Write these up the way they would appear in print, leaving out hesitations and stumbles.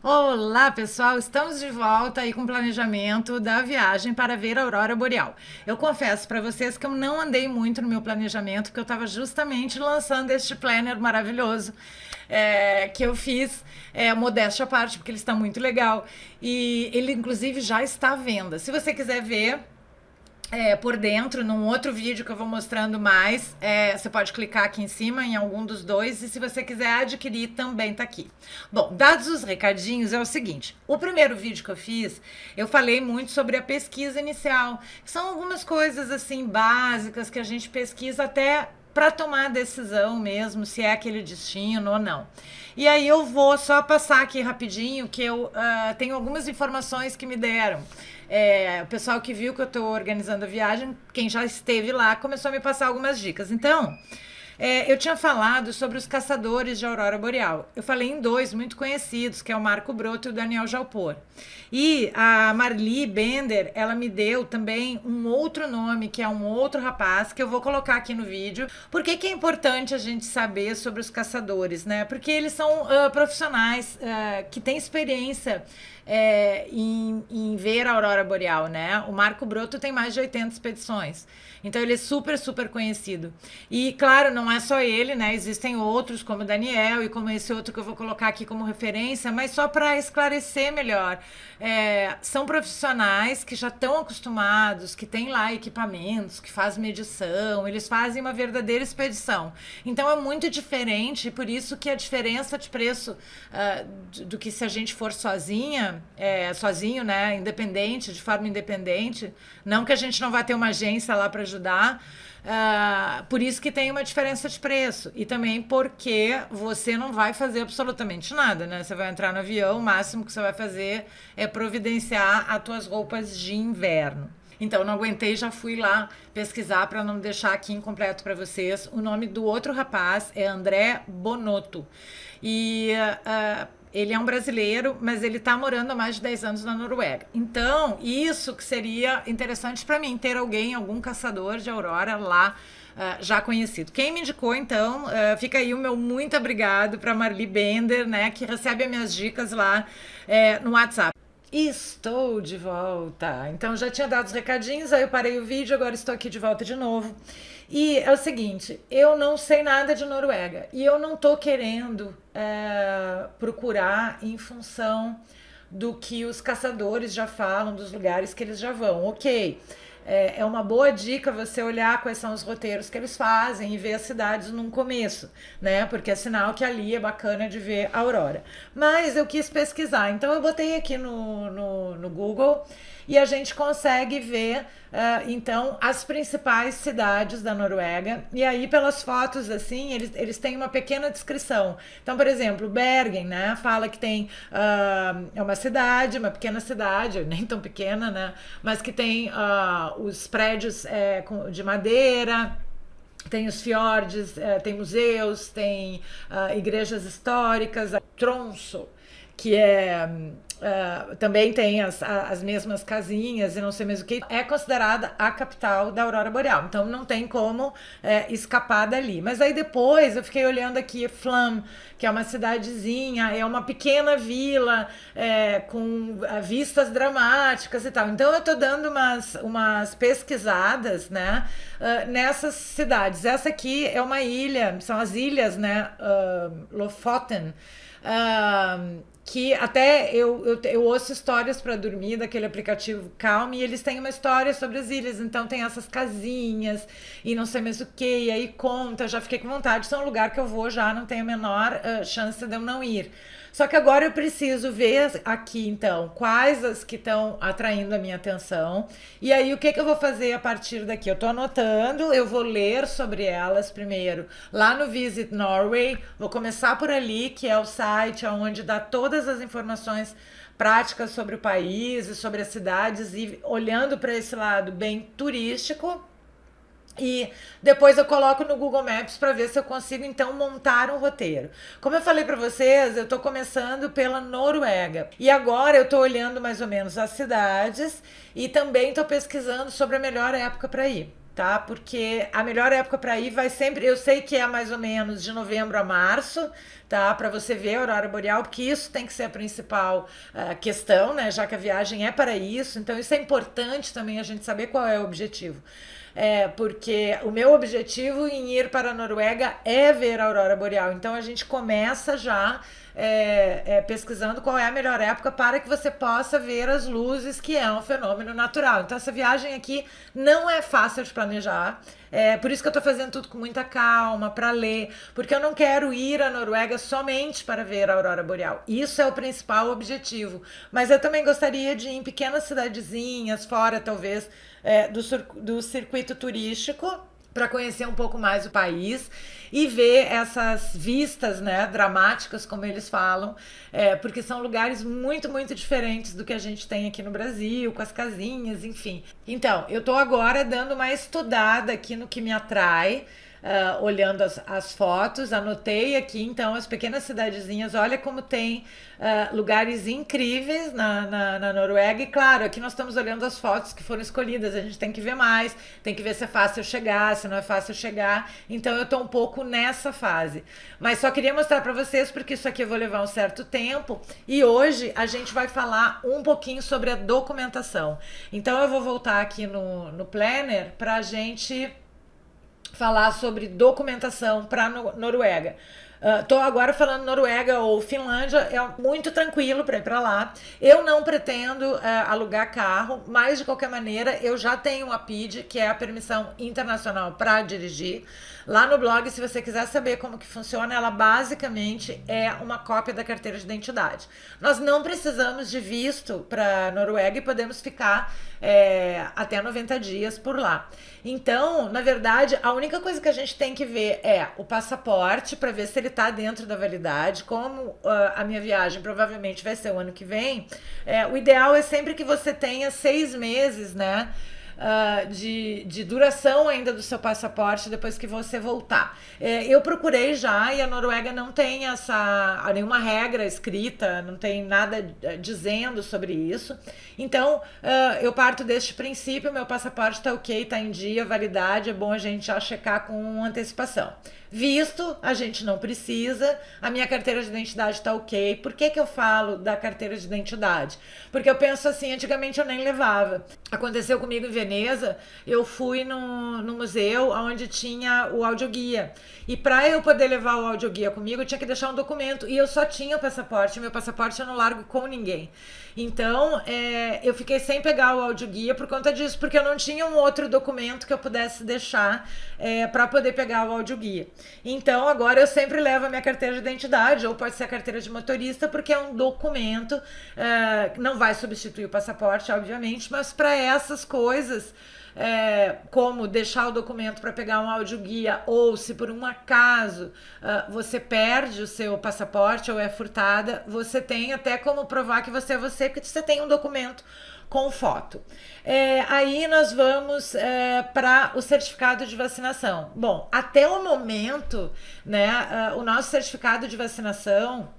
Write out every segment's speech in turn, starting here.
Olá, pessoal! Estamos de volta aí com o planejamento da viagem para ver a aurora boreal. Eu confesso para vocês que eu não andei muito no meu planejamento, porque eu estava justamente lançando este planner maravilhoso que eu fiz, modéstia à parte, porque ele está muito legal. E ele, inclusive, já está à venda. Se você quiser ver por dentro, num outro vídeo que eu vou mostrando mais, você pode clicar aqui em cima em algum dos dois, e se você quiser adquirir também tá aqui. Bom, dados os recadinhos, é o seguinte: o primeiro vídeo que eu fiz, eu falei muito sobre a pesquisa inicial. São algumas coisas assim básicas que a gente pesquisa até para tomar a decisão mesmo, se é aquele destino ou não. E aí eu vou só passar aqui rapidinho, que eu tenho algumas informações que me deram. O pessoal que viu que eu estou organizando a viagem, quem já esteve lá, começou a me passar algumas dicas. Então, eu tinha falado sobre os caçadores de aurora boreal. Eu falei em dois muito conhecidos, que é o Marco Broto e o Daniel Jalpor. E a Marli Bender, ela me deu também um outro nome, que é um outro rapaz, que eu vou colocar aqui no vídeo. Por que que é importante a gente saber sobre os caçadores, né? Porque eles são profissionais que têm experiência em ver a aurora boreal, né? O Marco Broto tem mais de 80 expedições. Então ele é super, super conhecido. E, claro, não é só ele, né? Existem outros, como o Daniel e como esse outro que eu vou colocar aqui como referência, mas só para esclarecer melhor. São profissionais que já estão acostumados, que têm lá equipamentos, que fazem medição, eles fazem uma verdadeira expedição. Então é muito diferente, por isso que a diferença de preço do que se a gente for sozinho, né? Independente, de forma independente. Não que a gente não vá ter uma agência lá para ajudar. Por isso que tem uma diferença de preço. E também porque você não vai fazer absolutamente nada, né? Você vai entrar no avião, o máximo que você vai fazer é providenciar as tuas roupas de inverno. Então, não aguentei, já fui lá pesquisar para não deixar aqui incompleto para vocês. O nome do outro rapaz é André Bonotto. E ele é um brasileiro, mas ele está morando há mais de 10 anos na Noruega. Então, isso que seria interessante para mim, ter algum caçador de aurora lá já conhecido. Quem me indicou, então, fica aí o meu muito obrigado para Marli Bender, né, que recebe as minhas dicas lá no WhatsApp. Estou de volta. Então já tinha dado os recadinhos, aí eu parei o vídeo, agora estou aqui de volta de novo. E é o seguinte, eu não sei nada de Noruega e eu não estou querendo procurar em função do que os caçadores já falam, dos lugares que eles já vão. Ok, é uma boa dica você olhar quais são os roteiros que eles fazem e ver as cidades num começo, né? Porque é sinal que ali é bacana de ver a aurora. Mas eu quis pesquisar, então eu botei aqui no Google e a gente consegue ver, então, as principais cidades da Noruega. E aí, pelas fotos, assim, eles têm uma pequena descrição. Então, por exemplo, Bergen, né? Fala que tem é uma pequena cidade, nem tão pequena, né? Mas que tem os prédios de madeira, tem os fiordes, tem museus, tem igrejas históricas, Tromsø, que também tem as mesmas casinhas e não sei mais o que, é considerada a capital da aurora boreal, então não tem como escapar dali. Mas aí depois eu fiquei olhando aqui Flam, que é uma cidadezinha, é uma pequena vila com vistas dramáticas e tal. Então eu tô dando umas pesquisadas, né, nessas cidades. Essa aqui é uma ilha, são as ilhas, né, Lofoten, que até eu ouço histórias para dormir daquele aplicativo Calm, e eles têm uma história sobre as ilhas, então tem essas casinhas e não sei mais o que, e aí conta, já fiquei com vontade, isso é um lugar que eu vou já, não tenho a menor chance de eu não ir. Só que agora eu preciso ver aqui, então, quais as que estão atraindo a minha atenção. E aí, o que que eu vou fazer a partir daqui? Eu estou anotando, eu vou ler sobre elas primeiro lá no Visit Norway. Vou começar por ali, que é o site onde dá todas as informações práticas sobre o país e sobre as cidades, e olhando para esse lado bem turístico. E depois eu coloco no Google Maps para ver se eu consigo então montar um roteiro. Como eu falei para vocês, eu estou começando pela Noruega. E agora eu estou olhando mais ou menos as cidades e também estou pesquisando sobre a melhor época para ir. tá? Porque a melhor época para ir vai sempre, eu sei que é mais ou menos de novembro a março, tá? Para você ver a aurora boreal, porque isso tem que ser a principal questão, né? Já que a viagem é para isso, então isso é importante também a gente saber qual é o objetivo. Porque o meu objetivo em ir para a Noruega é ver a aurora boreal. Então a gente começa já pesquisando qual é a melhor época para que você possa ver as luzes, que é um fenômeno natural. Então essa viagem aqui não é fácil de planejar. Por isso que eu estou fazendo tudo com muita calma, para ler, porque eu não quero ir à Noruega somente para ver a aurora boreal. Isso é o principal objetivo. Mas eu também gostaria de ir em pequenas cidadezinhas, fora talvez do circuito turístico, para conhecer um pouco mais o país e ver essas vistas, né, dramáticas, como eles falam, porque são lugares muito, muito diferentes do que a gente tem aqui no Brasil, com as casinhas, enfim. Então, eu tô agora dando uma estudada aqui no que me atrai, olhando as fotos, anotei aqui então as pequenas cidadezinhas. Olha como tem lugares incríveis na Noruega. E claro, aqui nós estamos olhando as fotos que foram escolhidas. A gente tem que ver mais, tem que ver se é fácil chegar, se não é fácil chegar. Então eu estou um pouco nessa fase. Mas só queria mostrar para vocês, porque isso aqui eu vou levar um certo tempo. E hoje a gente vai falar um pouquinho sobre a documentação. Então eu vou voltar aqui no Planner para a gente falar sobre documentação para Noruega. Tô agora falando Noruega ou Finlândia, é muito tranquilo para ir para lá. Eu não pretendo alugar carro, mas de qualquer maneira eu já tenho a PID, que é a permissão internacional para dirigir. Lá no blog, se você quiser saber como que funciona, ela basicamente é uma cópia da carteira de identidade. Nós não precisamos de visto para Noruega e podemos ficar até 90 dias por lá. Então, na verdade, a única coisa que a gente tem que ver é o passaporte para ver se ele está dentro da validade. Como a minha viagem provavelmente vai ser o ano que vem, o ideal é sempre que você tenha 6 meses, né? De duração ainda do seu passaporte depois que você voltar. Eu procurei já e a Noruega não tem nenhuma regra escrita, não tem nada dizendo sobre isso. Então, eu parto deste princípio, meu passaporte está ok, está em dia, validade, é bom a gente já checar com antecipação. Visto, a gente não precisa, a minha carteira de identidade está ok. Por que eu falo da carteira de identidade? Porque eu penso assim, antigamente eu nem levava. Aconteceu comigo em Veneza, eu fui no museu onde tinha o audioguia. E para eu poder levar o audioguia comigo, eu tinha que deixar um documento. E eu só tinha o passaporte, meu passaporte eu não largo com ninguém. Então, eu fiquei sem pegar o audioguia por conta disso, porque eu não tinha um outro documento que eu pudesse deixar para poder pegar o audioguia. Então, agora eu sempre levo a minha carteira de identidade, ou pode ser a carteira de motorista, porque é um documento, não vai substituir o passaporte, obviamente, mas para essas coisas, como deixar o documento para pegar um audioguia, ou se por um acaso você perde o seu passaporte ou é furtada, você tem até como provar que você é você, porque você tem um documento com foto. Aí nós vamos para o certificado de vacinação. Bom, até o momento, né, o nosso certificado de vacinação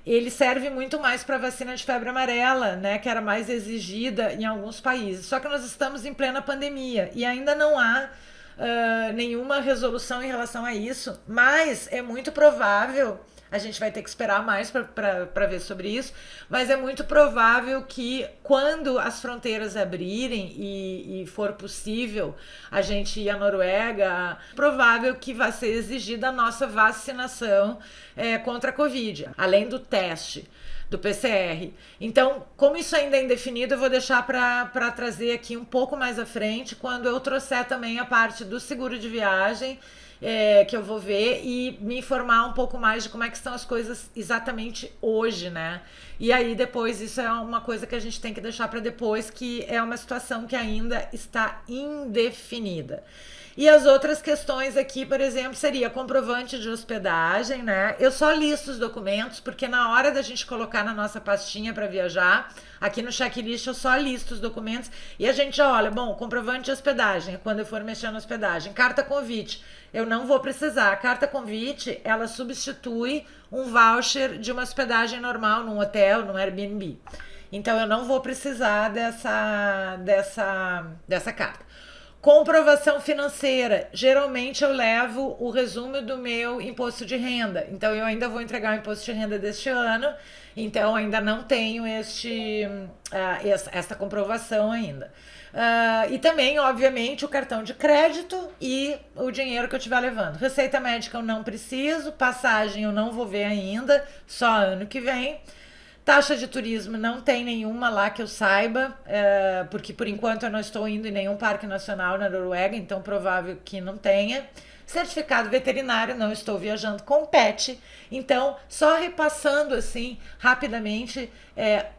ele serve muito mais para vacina de febre amarela, né, que era mais exigida em alguns países. Só que nós estamos em plena pandemia e ainda não há nenhuma resolução em relação a isso, mas é muito provável. A gente vai ter que esperar mais para ver sobre isso, mas é muito provável que quando as fronteiras abrirem e for possível a gente ir à Noruega, provável que vai ser exigida a nossa vacinação contra a Covid, além do teste do PCR. Então, como isso ainda é indefinido, eu vou deixar para trazer aqui um pouco mais à frente, quando eu trouxer também a parte do seguro de viagem, que eu vou ver e me informar um pouco mais de como é que estão as coisas exatamente hoje, né? E aí depois isso é uma coisa que a gente tem que deixar para depois, que é uma situação que ainda está indefinida. E as outras questões aqui, por exemplo, seria comprovante de hospedagem, né? Eu só listo os documentos, porque na hora da gente colocar na nossa pastinha para viajar, aqui no checklist eu só listo os documentos e a gente já olha, bom, comprovante de hospedagem, quando eu for mexer na hospedagem. Carta convite, eu não vou precisar. A carta convite, ela substitui um voucher de uma hospedagem normal, num hotel, num Airbnb. Então eu não vou precisar dessa carta. Comprovação financeira. Geralmente eu levo o resumo do meu imposto de renda. Então eu ainda vou entregar o imposto de renda deste ano. Então ainda não tenho esta comprovação ainda. E também, obviamente, o cartão de crédito e o dinheiro que eu estiver levando. Receita médica eu não preciso, passagem eu não vou ver ainda, só ano que vem. Taxa de turismo não tem nenhuma lá que eu saiba, porque por enquanto eu não estou indo em nenhum parque nacional na Noruega, então provável que não tenha. Certificado veterinário, não estou viajando com pet, então só repassando assim rapidamente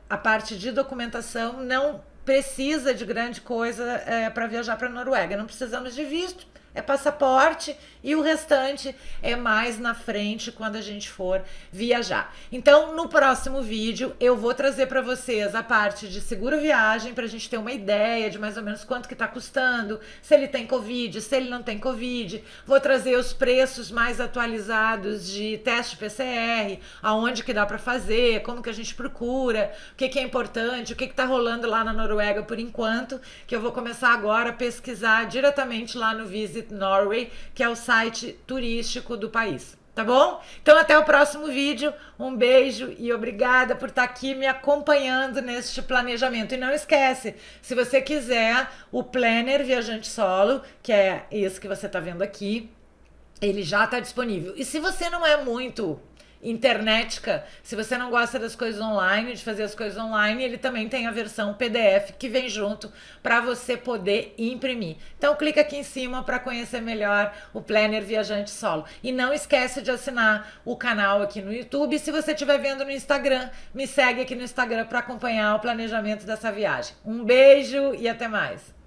a parte de documentação, não precisa de grande coisa para viajar para a Noruega, não precisamos de visto. É passaporte e o restante é mais na frente quando a gente for viajar. Então, no próximo vídeo, eu vou trazer para vocês a parte de seguro viagem, para a gente ter uma ideia de mais ou menos quanto que está custando, se ele tem Covid, se ele não tem Covid. Vou trazer os preços mais atualizados de teste PCR, aonde que dá para fazer, como que a gente procura, o que que é importante, o que que está rolando lá na Noruega por enquanto, que eu vou começar agora a pesquisar diretamente lá no Visit Norway, que é o site turístico do país, tá bom? Então até o próximo vídeo, um beijo e obrigada por estar aqui me acompanhando neste planejamento. E não esquece, se você quiser o Planner Viajante Solo, que é esse que você está vendo aqui, ele já está disponível. E se você não é muito internetica, se você não gosta das coisas online, de fazer as coisas online, ele também tem a versão PDF que vem junto para você poder imprimir. Então clica aqui em cima para conhecer melhor o Planner Viajante Solo. E não esquece de assinar o canal aqui no YouTube. E se você estiver vendo no Instagram, me segue aqui no Instagram para acompanhar o planejamento dessa viagem. Um beijo e até mais!